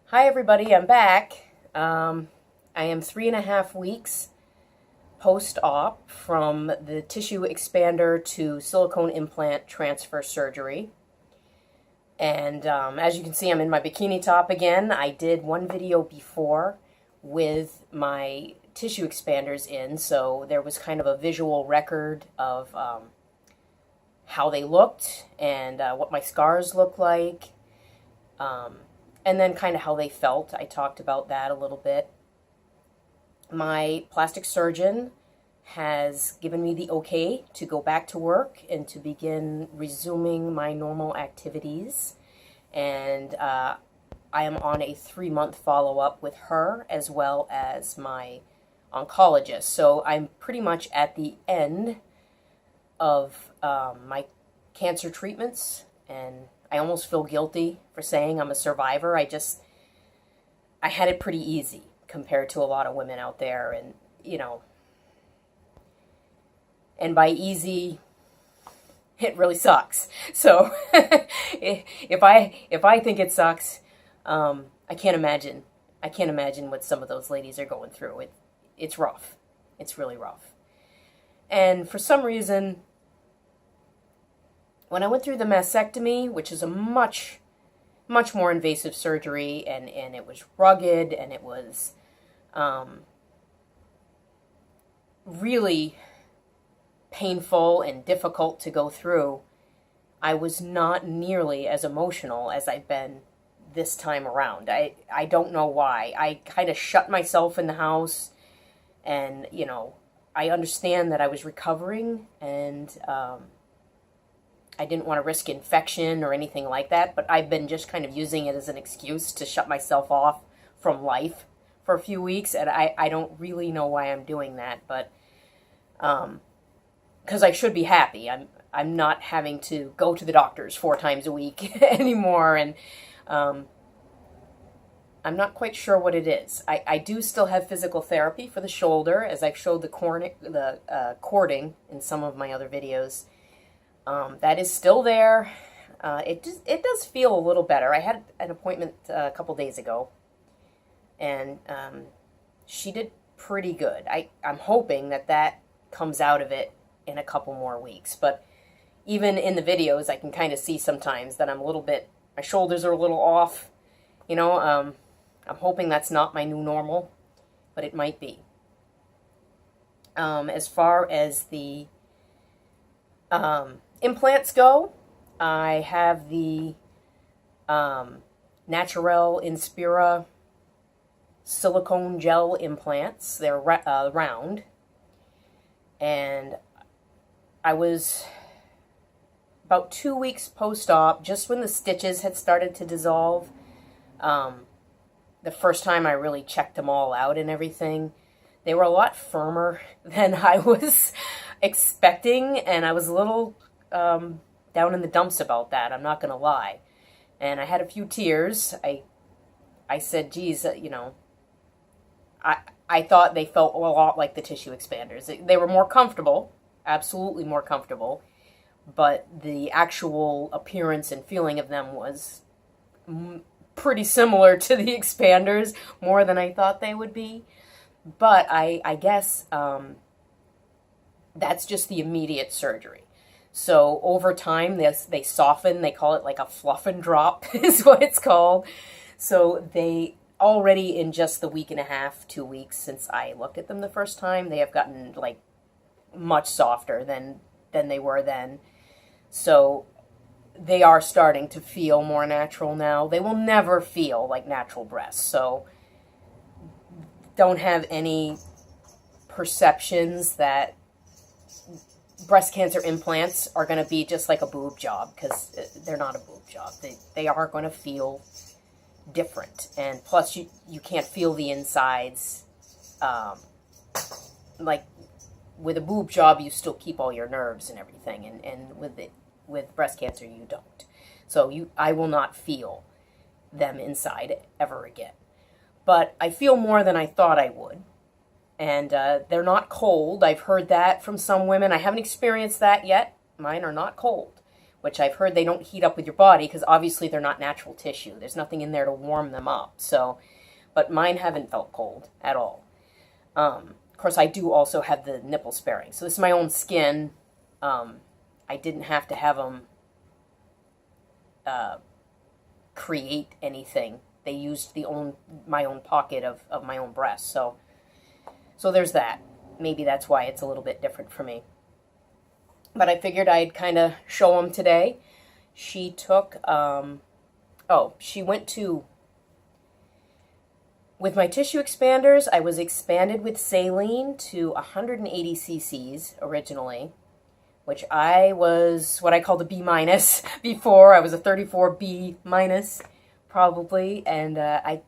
Hi everybody, I'm back. I am 3.5 weeks post-op from the tissue expander to silicone implant transfer surgery. And as you can see, I'm in my bikini top again. I did one video before with my tissue expanders in, so there was kind of a visual record of how they looked and what my scars look like. And then kind of how they felt. I talked about that a little bit. My plastic surgeon has given me the okay to go back to work and to begin resuming my normal activities. And I am on a 3-month follow-up with her as well as my oncologist. So I'm pretty much at the end of my cancer treatments, and I almost feel guilty for saying I'm a survivor. I had it pretty easy compared to a lot of women out there, and and by easy, it really sucks. So if I think it sucks, I can't imagine what some of those ladies are going through. It's rough. It's really rough. And for some reason, when I went through the mastectomy, which is a much more invasive surgery, and it was rugged, and it was really painful and difficult to go through, I was not nearly as emotional as I've been this time around. I don't know why. I kind of shut myself in the house, and, I understand that I was recovering, and I didn't want to risk infection or anything like that, but I've been just kind of using it as an excuse to shut myself off from life for a few weeks, and I don't really know why I'm doing that, but because I should be happy. I'm not having to go to the doctors 4 times a week anymore, and I'm not quite sure what it is. I do still have physical therapy for the shoulder, as I've showed the cording in some of my other videos. That is still there. It does feel a little better. I had an appointment a couple days ago, and she did pretty good. I'm hoping that comes out of it in a couple more weeks. But even in the videos, I can kind of see sometimes that my shoulders are a little off. I'm hoping that's not my new normal, but it might be. As far as the implants go, I have the Naturel Inspira silicone gel implants. They're round, and I was about 2 weeks post-op, just when the stitches had started to dissolve. The first time I really checked them all out and everything, they were a lot firmer than I was expecting, and I was a little down in the dumps about that, I'm not going to lie. And I had a few tears. I said, geez, I thought they felt a lot like the tissue expanders. They were more comfortable, absolutely more comfortable, but the actual appearance and feeling of them was pretty similar to the expanders, more than I thought they would be. But I guess that's just the immediate surgery. So over time, they soften. They call it like a fluff and drop is what it's called. So they already, in just the 1.5, 2 weeks since I looked at them the first time, they have gotten like much softer than they were then. So they are starting to feel more natural now. They will never feel like natural breasts. So don't have any perceptions that breast cancer implants are going to be just like a boob job, because they're not a boob job. They are going to feel different, and plus you can't feel the insides. Like with a boob job, you still keep all your nerves and everything, and with breast cancer you don't. So I will not feel them inside ever again. But I feel more than I thought I would. And they're not cold. I've heard that from some women. I haven't experienced that yet. Mine are not cold, which I've heard they don't heat up with your body because obviously they're not natural tissue. There's nothing in there to warm them up. So, but mine haven't felt cold at all. Of course, I do also have the nipple sparing. So this is my own skin. I didn't have to have them create anything. They used my own pocket of my own breast. So there's that. Maybe that's why it's a little bit different for me. But I figured I'd kind of show them today. She took, she went to, with my tissue expanders, I was expanded with saline to 180 cc's originally, which I was what I called a B minus before. I was a 34 B minus probably. And I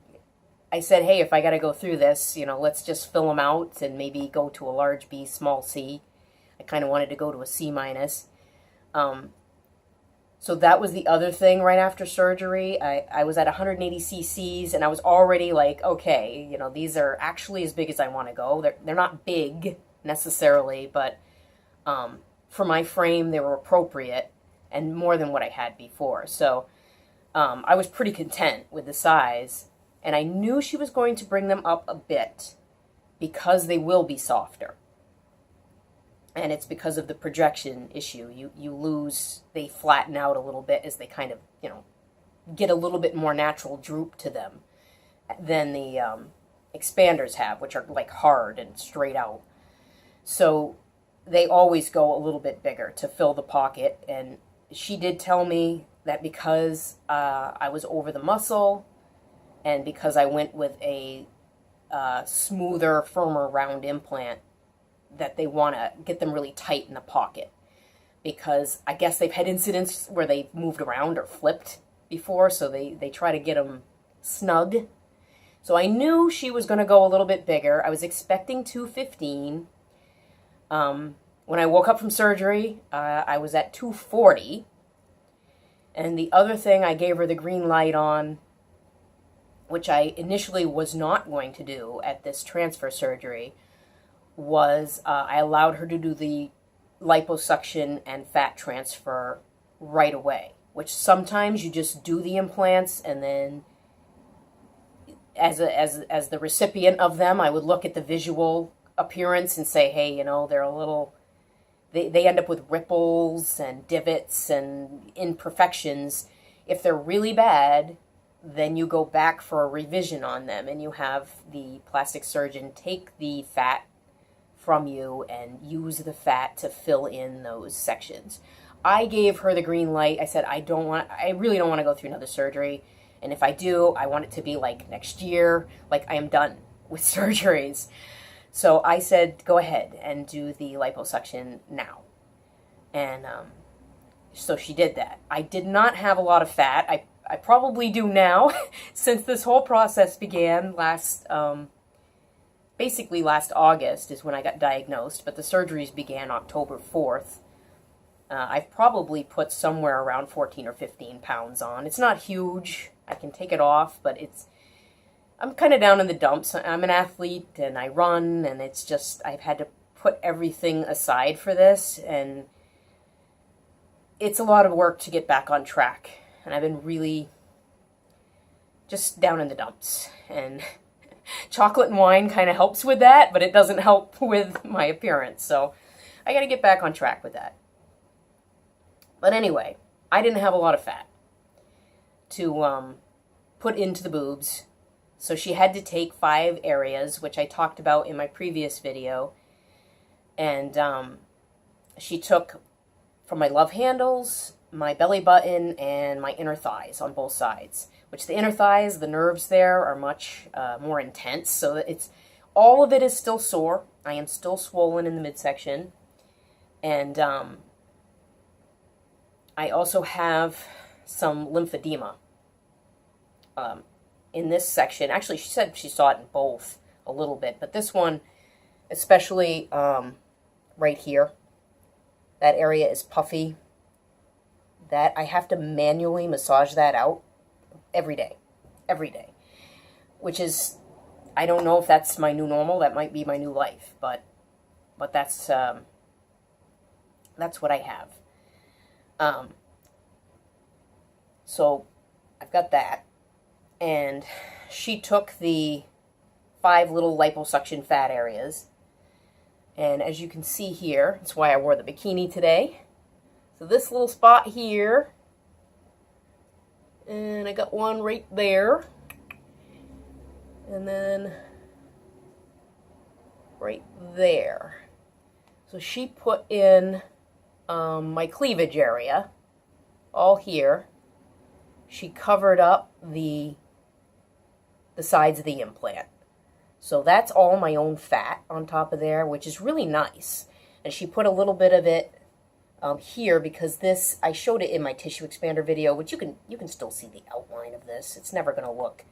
said, hey, if I got to go through this, let's just fill them out and maybe go to a large B, small C. I kind of wanted to go to a C minus. So that was the other thing right after surgery. I was at 180 cc's and I was already like, okay, these are actually as big as I want to go. They're not big necessarily, but for my frame, they were appropriate and more than what I had before. So I was pretty content with the size, and I knew she was going to bring them up a bit because they will be softer. And it's because of the projection issue. You lose, they flatten out a little bit as they kind of, get a little bit more natural droop to them than the expanders have, which are like hard and straight out. So they always go a little bit bigger to fill the pocket. And she did tell me that because I was over the muscle and because I went with a smoother, firmer round implant, that they want to get them really tight in the pocket, because I guess they've had incidents where they've moved around or flipped before, so they try to get them snug. So I knew she was going to go a little bit bigger. I was expecting 215. When I woke up from surgery, I was at 240. And the other thing I gave her the green light on, which I initially was not going to do at this transfer surgery, was I allowed her to do the liposuction and fat transfer right away, which sometimes you just do the implants and then as the recipient of them, I would look at the visual appearance and say, hey, they're a little, they end up with ripples and divots and imperfections. If they're really bad, then you go back for a revision on them and you have the plastic surgeon take the fat from you and use the fat to fill in those sections. I gave her the green light. I said, I really don't want to go through another surgery. And if I do, I want it to be like next year. Like I am done with surgeries. So I said, go ahead and do the liposuction now. And so she did that. I did not have a lot of fat. I probably do now since this whole process began basically last August is when I got diagnosed, but the surgeries began October 4th. I've probably put somewhere around 14 or 15 pounds on. It's not huge. I can take it off, but I'm kind of down in the dumps. I'm an athlete and I run, and it's just, I've had to put everything aside for this, and it's a lot of work to get back on track. And I've been really just down in the dumps, and chocolate and wine kind of helps with that, but it doesn't help with my appearance. So I got to get back on track with that. But anyway, I didn't have a lot of fat to put into the boobs. So she had to take 5 areas, which I talked about in my previous video. And she took from my love handles, my belly button, and my inner thighs on both sides. Which the inner thighs, the nerves there are much more intense. So that all of it is still sore. I am still swollen in the midsection. And I also have some lymphedema in this section. Actually, she said she saw it in both a little bit. But this one, especially right here, that area is puffy. That I have to manually massage that out every day, which is, I don't know if that's my new normal. That might be my new life, but that's what I have. So I've got that. And she took the 5 little liposuction fat areas. And as you can see here, that's why I wore the bikini today. So this little spot here, and I got one right there, and then right there. So she put in my cleavage area, all here. She covered up the sides of the implant. So that's all my own fat on top of there, which is really nice. And she put a little bit of it here, because this, I showed it in my tissue expander video, which you can still see the outline of this. It's never going to look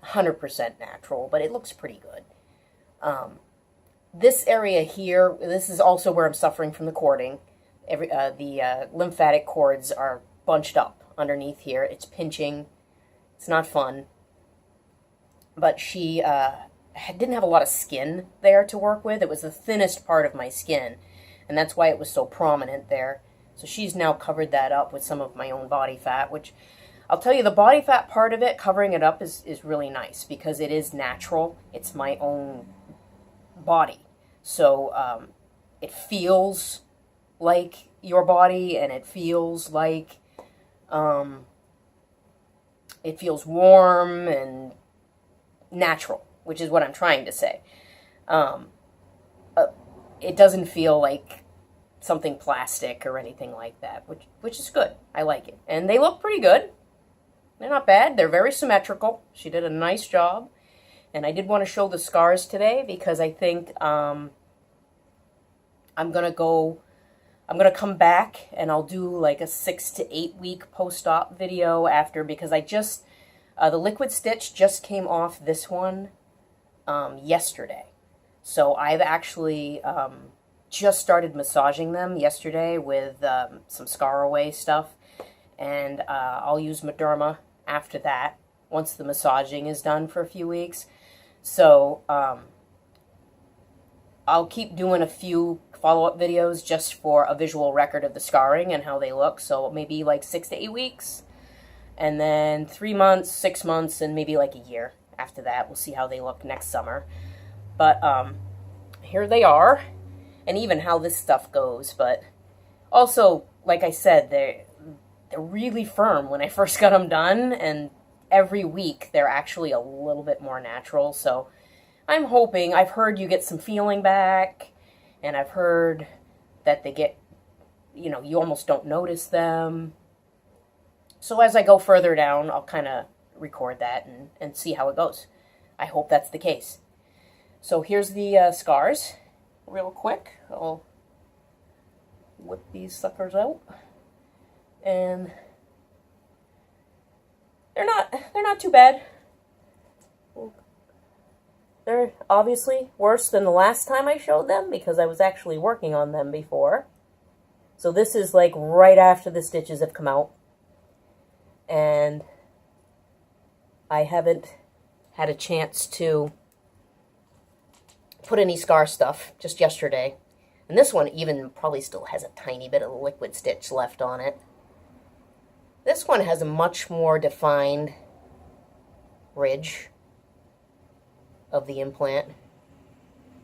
100% natural, but it looks pretty good. This area here, this is also where I'm suffering from the cording. The lymphatic cords are bunched up underneath here. It's pinching. It's not fun. But she didn't have a lot of skin there to work with. It was the thinnest part of my skin, and that's why it was so prominent there. So she's now covered that up with some of my own body fat, which I'll tell you, the body fat part of it, covering it up, is really nice because it is natural. It's my own body. So it feels like your body, and it feels like it feels warm and natural, which is what I'm trying to say. It doesn't feel like something plastic or anything like that, which is good. I like it. And they look pretty good. They're not bad. They're very symmetrical. She did a nice job. And I did want to show the scars today because I think I'm going to come back and I'll do like a 6 to 8 week post-op video after, because I just, the liquid stitch just came off this one yesterday. So I've actually just started massaging them yesterday with some Scar Away stuff. And I'll use Mederma after that, once the massaging is done for a few weeks. So I'll keep doing a few follow-up videos just for a visual record of the scarring and how they look. So maybe like 6 to 8 weeks. And then 3 months, 6 months, and maybe like a year after that. We'll see how they look next summer. But here they are. And even how this stuff goes. But also, like I said, they're really firm when I first got them done. And every week, they're actually a little bit more natural. So I'm hoping, I've heard you get some feeling back. And I've heard that they get, you almost don't notice them. So as I go further down, I'll kind of record that and see how it goes. I hope that's the case. So here's the scars, real quick. I'll whip these suckers out. And they're not too bad. They're obviously worse than the last time I showed them because I was actually working on them before. So this is like right after the stitches have come out. And I haven't had a chance to put any scar stuff, just yesterday. And this one even probably still has a tiny bit of the liquid stitch left on it. This one has a much more defined ridge of the implant.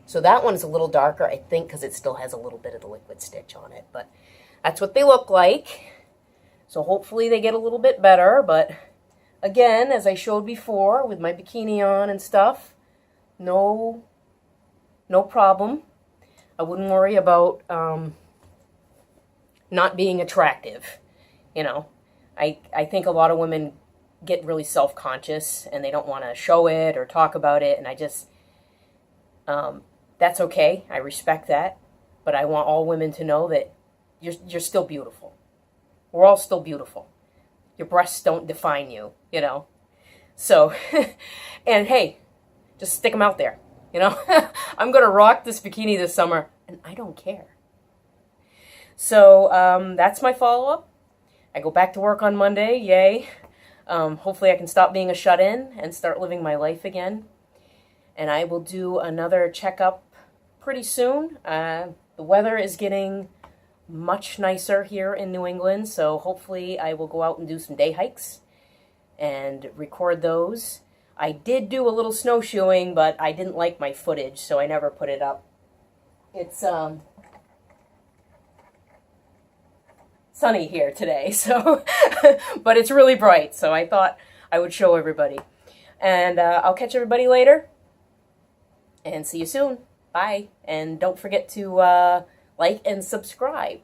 So that one's a little darker, I think, because it still has a little bit of the liquid stitch on it. But that's what they look like. So hopefully they get a little bit better. But again, as I showed before, with my bikini on and stuff, no problem. I wouldn't worry about not being attractive. I think a lot of women get really self-conscious and they don't want to show it or talk about it, and I just, that's okay. I respect that, but I want all women to know that you're still beautiful. We're all still beautiful. Your breasts don't define you, So, and hey, just stick them out there, I'm going to rock this bikini this summer, and I don't care. So, that's my follow-up. I go back to work on Monday, yay. Hopefully I can stop being a shut-in and start living my life again. And I will do another checkup pretty soon. The weather is getting much nicer here in New England, so hopefully I will go out and do some day hikes and record those. I did do a little snowshoeing, but I didn't like my footage, so I never put it up. It's sunny here today, so but it's really bright, so I thought I would show everybody. And I'll catch everybody later, and see you soon. Bye. And don't forget to like and subscribe.